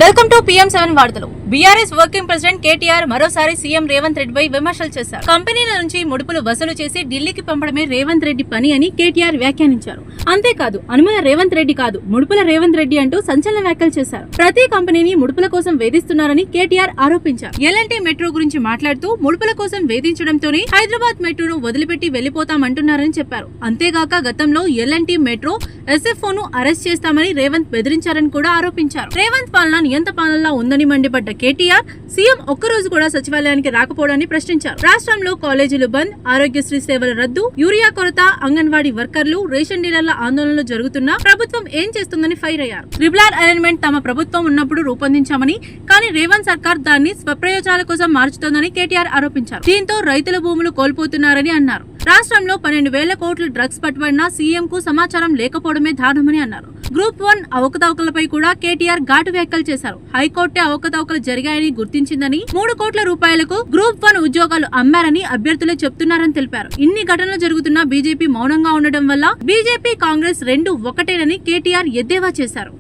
Welcome to PM7 వార్తలు. BRS working president KTR మరోసారి CM Revanth రెడ్డిపై విమర్శలు చేశారు. కంపెనీల నుంచి ముడుపులు వసూలు చేసి ఢిల్లీకి పంపడమే రేవంత్ రెడ్డి పని అని కేటీఆర్ వ్యాఖ్యానించారు. అంతేకాదు అనుమల రేవంత్ రెడ్డి కాదు ముడుపుల రేవంత్ రెడ్డి అంటూ సంచలన వ్యాఖ్యలు చేశారు. ప్రతి కంపెనీని ముడుపుల కోసం వేధిస్తున్నారని కేటీఆర్ ఆరోపించారు. ఎల్ఎన్టీ మెట్రో గురించి మాట్లాడుతూ ముడుపుల కోసం వేధించడంతోనే హైదరాబాద్ మెట్రోను వదిలిపెట్టి వెళ్లిపోతామంటున్నారని చెప్పారు. అంతేగాక గతంలో ఎల్ఎన్టీ మెట్రో ఎస్ఎఫ్ఓను అరెస్ట్ చేస్తామని రేవంత్ బెదిరించారని కూడా ఆరోపించారు. రేవంత్ పాలన నియంత పాలనలా ఉందని మండిపడ్డ కేటీఆర్ సీఎం ఒక్కరోజు కూడా సచివాలయానికి రాకపోవడాన్ని ప్రశ్నించారు. రాష్ట్రంలో కాలేజీలు బంద్, ఆరోగ్యశ్రీ సేవల రద్దు, యూరియా కొరత, అంగన్వాడీ వర్కర్లు, రేషన్ డీలర్ల ఆందోళనలు జరుగుతున్నా ప్రభుత్వం ఏం చేస్తుందని ఫైర్ అయ్యారు. ట్రిబుల్ అలైన్మెంట్ తమ ప్రభుత్వం ఉన్నప్పుడు రూపొందించామని, కానీ రేవంత్ సర్కార్ దాన్ని స్వప్రయోజనాల కోసం మార్చుతోందని కేటీఆర్ ఆరోపించారు. దీంతో రైతుల భూములు కోల్పోతున్నారని అన్నారు. రాష్ట్రంలో 12,000 కోట్ల డ్రగ్స్ పట్టుబడినా సీఎం కు సమాచారం లేకపోవడమే దారుణమని అన్నారు. గ్రూప్ 1 అవకతవకలపై కూడా కేటీఆర్ ఘాటు వ్యాఖ్యలు చేశారు. హైకోర్టే అవకతవకలు జరిగాయని గుర్తించిందని, 3 కోట్ల రూపాయలకు గ్రూప్ 1 ఉద్యోగాలు అమ్మారని అభ్యర్థులే చెప్తున్నారని తెలిపారు. ఇన్ని ఘటనలు జరుగుతున్నా బీజేపీ మౌనంగా ఉండడం వల్ల బీజేపీ కాంగ్రెస్ రెండు ఒకటేనని కేటీఆర్ ఎద్దేవా చేశారు.